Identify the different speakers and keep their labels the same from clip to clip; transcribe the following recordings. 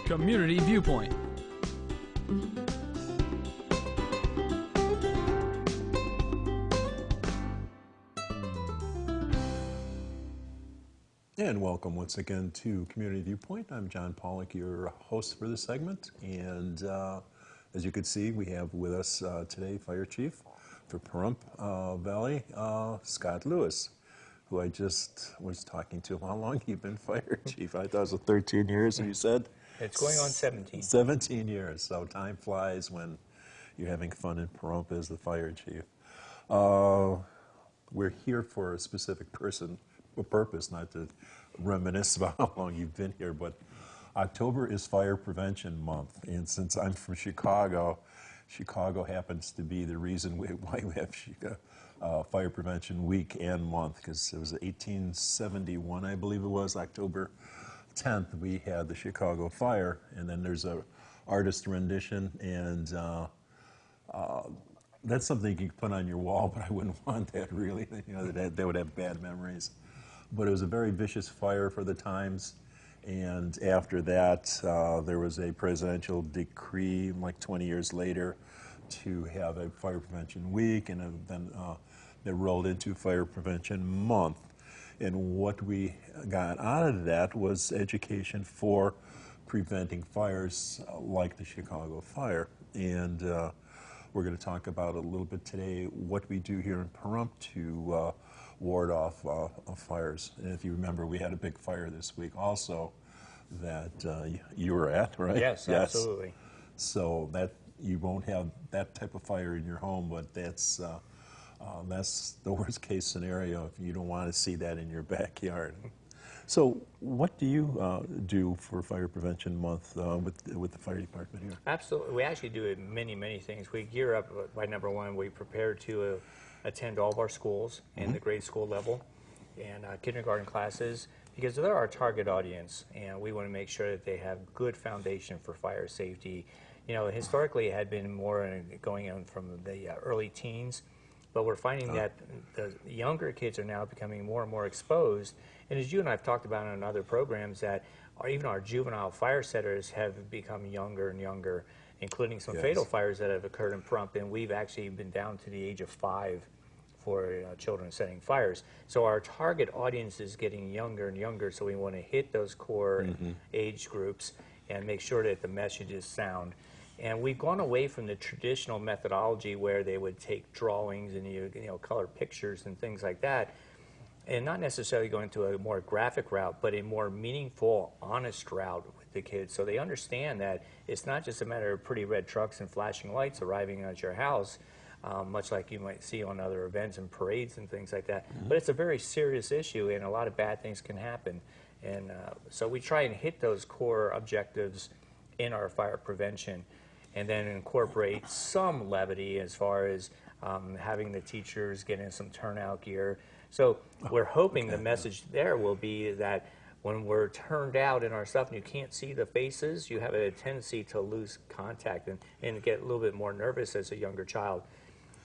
Speaker 1: Community Viewpoint.
Speaker 2: And welcome once again to Community Viewpoint. I'm John Pawlak, your host for this segment. And as you can see, we have with us today Fire Chief for Pahrump Valley, Scott Lewis, who I just was talking to. How long have you been Fire Chief? I thought it was 13 years, you said?
Speaker 3: It's going on 17.
Speaker 2: 17 years. So time flies when you're having fun in Pahrump as the Fire Chief. We're here for a specific purpose, not to reminisce about how long you've been here, but October is Fire Prevention Month, and since I'm from Chicago, Chicago happens to be the reason why we have Fire Prevention Week and Month, because it was 1871, I believe it was, October 10th, we had the Chicago fire, and then there's a artist rendition, and that's something you can put on your wall, but I wouldn't want that really. You know, that would have bad memories. But it was a very vicious fire for the times, and after that, there was a presidential decree, like 20 years later, to have a Fire Prevention Week, and then it rolled into Fire Prevention Month. And what we got out of that was education for preventing fires like the Chicago fire. And we're going to talk about a little bit today what we do here in Pahrump to ward off fires. And if you remember, we had a big fire this week also that you were at, right?
Speaker 3: Yes, absolutely.
Speaker 2: So that you won't have that type of fire in your home, but that's the worst case scenario if you don't want to see that in your backyard. So what do you do for Fire Prevention Month with the fire department here?
Speaker 3: Absolutely. We actually do many things. We gear up by number one, we prepare to attend all of our schools in the grade school level and kindergarten classes, because they're our target audience, and we want to make sure that they have good foundation for fire safety. You know, historically it had been more going on from the early teens, but we're finding that the younger kids are now becoming more and more exposed. And as you and I have talked about in other programs, that even our juvenile fire setters have become younger and younger, including some fatal fires that have occurred in Pahrump, and we've actually been down to the age of 5 for children setting fires. So our target audience is getting younger and younger, so we want to hit those core age groups and make sure that the message is sound. And we've gone away from the traditional methodology where they would take drawings and you know color pictures and things like that, and not necessarily going to a more graphic route, but a more meaningful, honest route with the kids, so they understand that it's not just a matter of pretty red trucks and flashing lights arriving at your house, much like you might see on other events and parades and things like that. But it's a very serious issue, and a lot of bad things can happen. And so we try and hit those core objectives in our fire prevention, and then incorporate some levity as far as having the teachers get in some turnout gear. So we're hoping the message there will be that when we're turned out in our stuff and you can't see the faces, you have a tendency to lose contact and get a little bit more nervous as a younger child.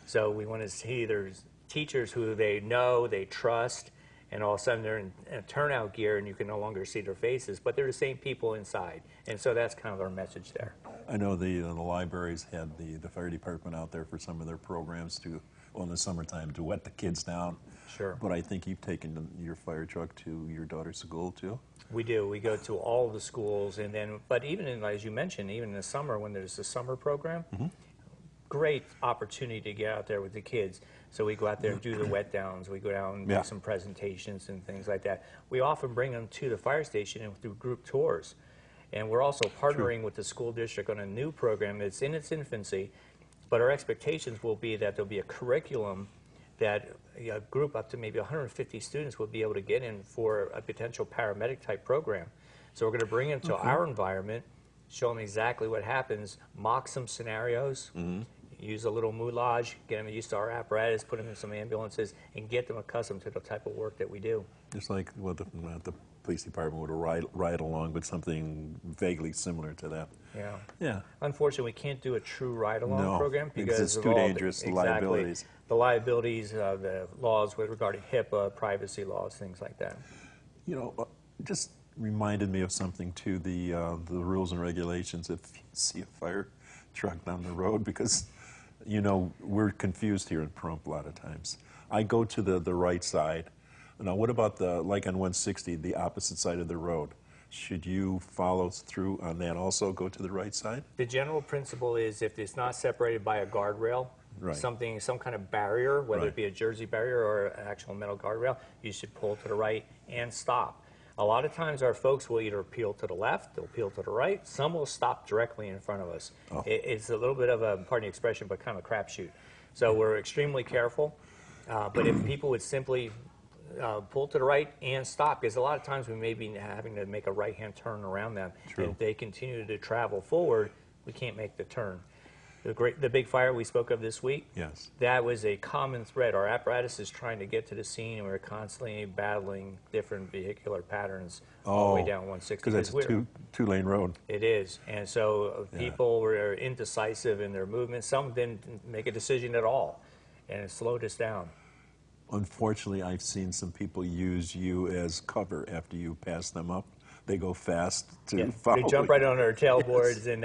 Speaker 3: So we want to see there's teachers who they know, they trust, and all of a sudden they're in turnout gear and you can no longer see their faces, but they're the same people inside. And so that's kind of our message there.
Speaker 2: I know the libraries had the fire department out there for some of their programs in the summertime to wet the kids down.
Speaker 3: Sure.
Speaker 2: But I think you've taken your fire truck to your daughter's school too?
Speaker 3: We do. We go to all the schools, and then, but even in, as you mentioned, even in the summer when there's a summer program, great opportunity to get out there with the kids. So we go out there and do the wet downs. We go down and do some presentations and things like that. We often bring them to the fire station and through group tours. And we're also partnering with the school district on a new program. It's in its infancy, but our expectations will be that there'll be a curriculum that a group up to maybe 150 students will be able to get in for a potential paramedic type program. So we're going to bring them to our environment, show them exactly what happens, mock some scenarios, use a little moulage, get them used to our apparatus, put them in some ambulances, and get them accustomed to the type of work that we do.
Speaker 2: Just like what the police department would ride along with something vaguely similar to that. Yeah.
Speaker 3: Unfortunately, we can't do a true ride-along program because
Speaker 2: it's too dangerous, the liabilities.
Speaker 3: The liabilities, the laws with regarding HIPAA, privacy laws, things like that.
Speaker 2: You know, just reminded me of something too, the rules and regulations if you see a fire truck down the road, because, you know, we're confused here in Pahrump a lot of times. I go to the right side. Now, what about like on 160, the opposite side of the road? Should you follow through on that also, go to the right side?
Speaker 3: The general principle is if it's not separated by a guardrail,
Speaker 2: Right.
Speaker 3: some kind of barrier, whether
Speaker 2: Right.
Speaker 3: it be a jersey barrier or an actual metal guardrail, you should pull to the right and stop. A lot of times our folks will either peel to the left, they'll peel to the right, some will stop directly in front of us.
Speaker 2: Oh.
Speaker 3: It's a little bit of a, pardon the expression, but kind of a crapshoot. So we're extremely careful, but if people would simply pull to the right and stop, because a lot of times we may be having to make a right-hand turn around them.
Speaker 2: True.
Speaker 3: And if they continue to travel forward, we can't make the turn. The big fire we spoke of this week,
Speaker 2: Yes.
Speaker 3: that was a common thread. Our apparatus is trying to get to the scene, and we're constantly battling different vehicular patterns all the way down 160.
Speaker 2: Because it's a two-lane road.
Speaker 3: It is, and so
Speaker 2: Yeah.
Speaker 3: people were indecisive in their movements. Some didn't make a decision at all, and it slowed us down.
Speaker 2: Unfortunately, I've seen some people use you as cover after you pass them up. They go fast to follow.
Speaker 3: They jump right on our tailboards, and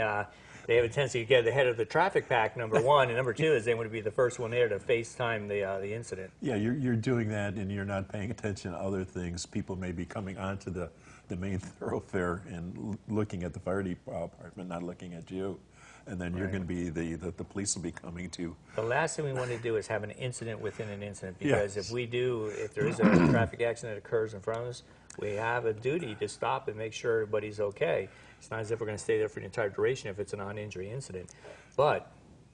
Speaker 3: they have a tendency to get ahead of the traffic pack, number one, and number two is they want to be the first one there to FaceTime the incident.
Speaker 2: Yeah, you're doing that, and you're not paying attention to other things. People may be coming onto the main thoroughfare and looking at the fire department, not looking at you. And then you're going to be, the police will be coming to.
Speaker 3: The last thing we want to do is have an incident within an incident, because
Speaker 2: Yes.
Speaker 3: if there is a traffic accident that occurs in front of us, we have a duty to stop and make sure everybody's okay. It's not as if we're going to stay there for the entire duration if it's a non-injury incident. But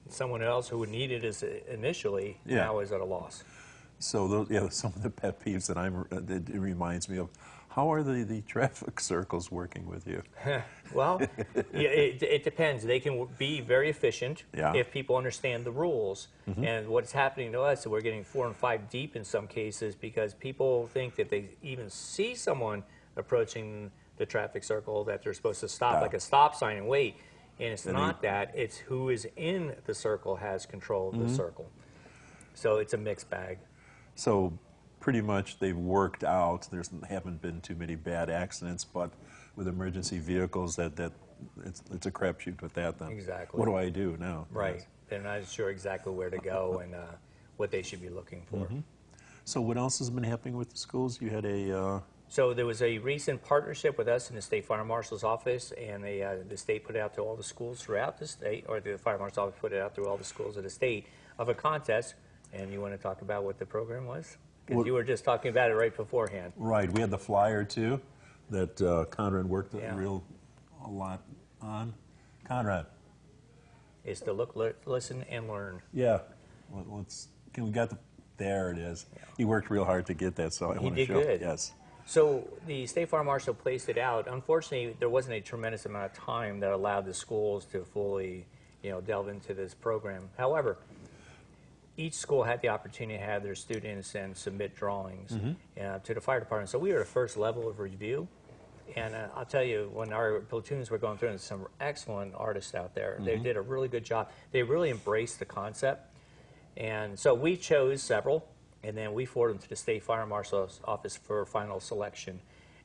Speaker 3: someone else who would need it initially now is at a loss.
Speaker 2: So those, some of the pet peeves that it reminds me of. How are the traffic circles working with you?
Speaker 3: Well, it depends. They can be very efficient if people understand the rules.
Speaker 2: Mm-hmm.
Speaker 3: And what's happening to us, we're getting 4 and 5 deep in some cases because people think that they even see someone approaching the traffic circle that they're supposed to stop, like a stop sign, and wait. And it's not that. It's who is in the circle has control of the circle. So it's a mixed bag.
Speaker 2: So pretty much they've worked out. There haven't been too many bad accidents, but with emergency vehicles, it's a crapshoot with that. Then
Speaker 3: Exactly.
Speaker 2: What do I do now?
Speaker 3: Right.
Speaker 2: Yes.
Speaker 3: They're not sure exactly where to go and what they should be looking for.
Speaker 2: So what else has been happening with the schools? You had a.
Speaker 3: So there was a recent partnership with us in the State Fire Marshal's office, and the state put it out to all the schools throughout the state, or the Fire Marshal's office put it out to all the schools of the state, of a contest. And you want to talk about what the program was? Because you were just talking about it right beforehand.
Speaker 2: Right. We had the flyer too that Conrad worked a lot on. Conrad.
Speaker 3: Is to look, listen, and learn.
Speaker 2: Yeah. We got there it is. Yeah. He worked real hard to get that, so I want to show.
Speaker 3: He did good.
Speaker 2: Yes.
Speaker 3: So the State Fire Marshal placed it out. Unfortunately, there wasn't a tremendous amount of time that allowed the schools to fully, delve into this program. However, each school had the opportunity to have their students and submit drawings to the fire department. So we were the first level of review. And I'll tell you, when our platoons were going through, there's some excellent artists out there. They did a really good job. They really embraced the concept. And so we chose several, and then we forwarded them to the State Fire Marshal's office for final selection.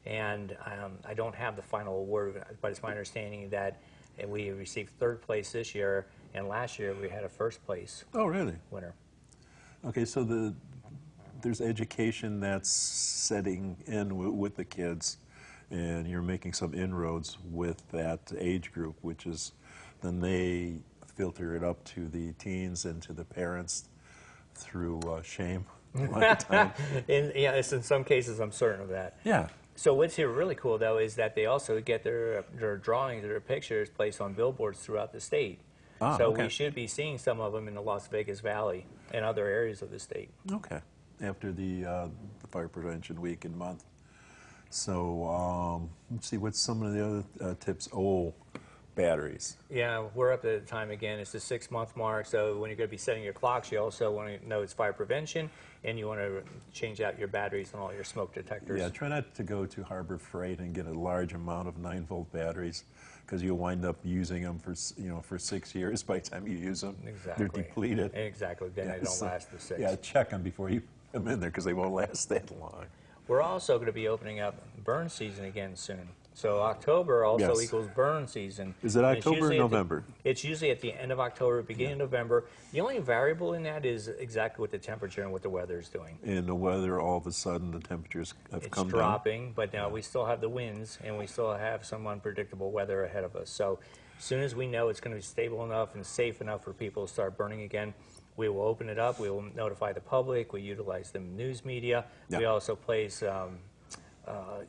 Speaker 3: And I don't have the final award, but it's my understanding that we received 3rd place this year, and last year we had a 1st place winner.
Speaker 2: Okay, so there's education that's setting in with the kids, and you're making some inroads with that age group, which is then they filter it up to the teens and to the parents through shame.
Speaker 3: In some cases, I'm certain of that.
Speaker 2: Yeah.
Speaker 3: So what's here really cool, though, is that they also get their drawings, their pictures placed on billboards throughout the state. So we should be seeing some of them in the Las Vegas Valley and other areas of the state.
Speaker 2: Okay. After the Fire Prevention Week and month. So let's see, what's some of the other tips? Batteries.
Speaker 3: Yeah, we're up at the time again. It's the 6-month mark, so when you're going to be setting your clocks, you also want to know it's fire prevention, and you want to change out your batteries on all your smoke detectors.
Speaker 2: Yeah, try not to go to Harbor Freight and get a large amount of 9-volt batteries, because you'll wind up using them for 6 years by the time you use them.
Speaker 3: Exactly.
Speaker 2: They're depleted.
Speaker 3: Exactly. Then they don't last the 6.
Speaker 2: Yeah, check them before you put them in there, because they won't last that long.
Speaker 3: We're also going to be opening up burn season again soon. So October also
Speaker 2: Yes.
Speaker 3: equals burn season.
Speaker 2: Is it
Speaker 3: And it's
Speaker 2: October or
Speaker 3: usually at the-
Speaker 2: November?
Speaker 3: It's usually at the end of October, beginning of November. The only variable in that is exactly what the temperature and what the weather is doing.
Speaker 2: In the weather, all of a sudden, the temperatures have
Speaker 3: It's
Speaker 2: come
Speaker 3: dropping, but now we still have the winds, and we still have some unpredictable weather ahead of us. So as soon as we know it's going to be stable enough and safe enough for people to start burning again, we will open it up. We will notify the public. We utilize the news media.
Speaker 2: Yeah.
Speaker 3: We also place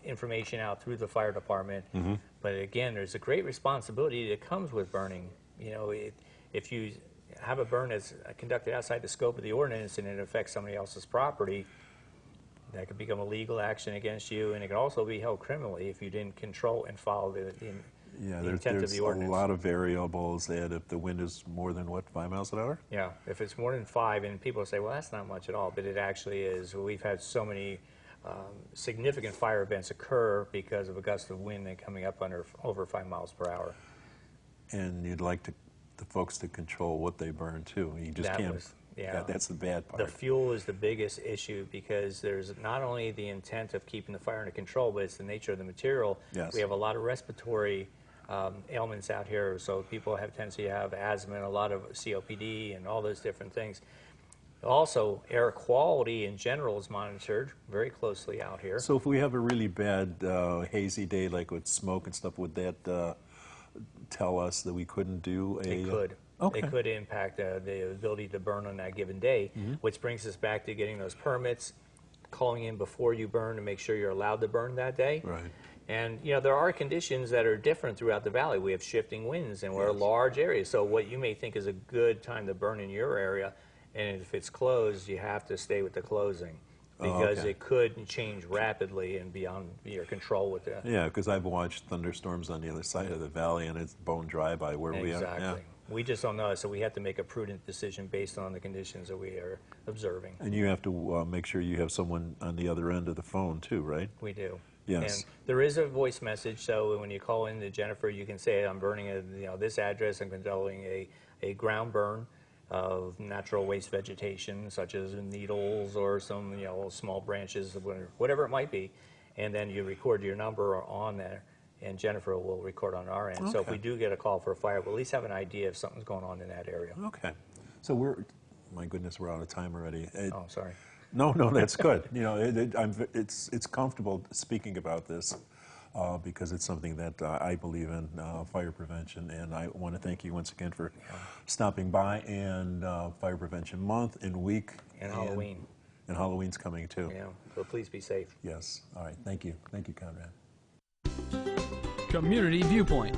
Speaker 3: information out through the fire department. But again, there's a great responsibility that comes with burning. You know, if you have a burn that's conducted outside the scope of the ordinance and it affects somebody else's property, that could become a legal action against you, and it could also be held criminally if you didn't control and follow the
Speaker 2: Yeah,
Speaker 3: the
Speaker 2: there's
Speaker 3: intent of the
Speaker 2: a
Speaker 3: ordinance.
Speaker 2: lot of variables that if the wind is more than, what, 5 miles an hour?
Speaker 3: Yeah, if it's more than 5, and people say, well, that's not much at all, but it actually is. We've had so many significant fire events occur because of a gust of wind and coming up over 5 miles per hour.
Speaker 2: And you'd like the folks to control what they burn, too. You just
Speaker 3: That
Speaker 2: can't.
Speaker 3: was- yeah.
Speaker 2: That's the bad part.
Speaker 3: The fuel is the biggest issue because there's not only the intent of keeping the fire under control, but it's the nature of the material.
Speaker 2: Yes.
Speaker 3: We have a lot of respiratory ailments out here, so people have tendency to have asthma and a lot of COPD and all those different things. Also, air quality in general is monitored very closely out here.
Speaker 2: So if we have a really bad hazy day, like with smoke and stuff, would that tell us that we couldn't do a...
Speaker 3: It could.
Speaker 2: Okay.
Speaker 3: It could impact the ability to burn on that given day, which brings us back to getting those permits, calling in before you burn to make sure you're allowed to burn that day.
Speaker 2: Right.
Speaker 3: And, you know, there are conditions that are different throughout the valley. We have shifting winds, and we're a large area. So what you may think is a good time to burn in your area, and if it's closed, you have to stay with the closing because
Speaker 2: okay.
Speaker 3: it could change rapidly and beyond your control with that.
Speaker 2: Yeah, because I've watched thunderstorms on the other side of the valley, and it's bone dry by where we are.
Speaker 3: Exactly.
Speaker 2: Yeah.
Speaker 3: We just don't know, so we have to make a prudent decision based on the conditions that we are observing.
Speaker 2: And you have to make sure you have someone on the other end of the phone, too, right?
Speaker 3: We do.
Speaker 2: Yes.
Speaker 3: And there is a voice message, so when you call in to Jennifer, you can say, I'm burning this address, I'm controlling a ground burn of natural waste vegetation, such as needles or some small branches, whatever it might be. And then you record your number on there, and Jennifer will record on our end. So if we do get a call for a fire, we'll at least have an idea if something's going on in that area.
Speaker 2: Okay. So my goodness, we're out of time already.
Speaker 3: Oh, sorry.
Speaker 2: No, that's good. It's comfortable speaking about this because it's something that I believe in, fire prevention, and I want to thank you once again for stopping by, and Fire Prevention Month and Week.
Speaker 3: And Halloween.
Speaker 2: And Halloween's coming, too.
Speaker 3: Yeah, so please be safe.
Speaker 2: Yes. All right. Thank you. Thank you, Conrad.
Speaker 1: Community Viewpoint.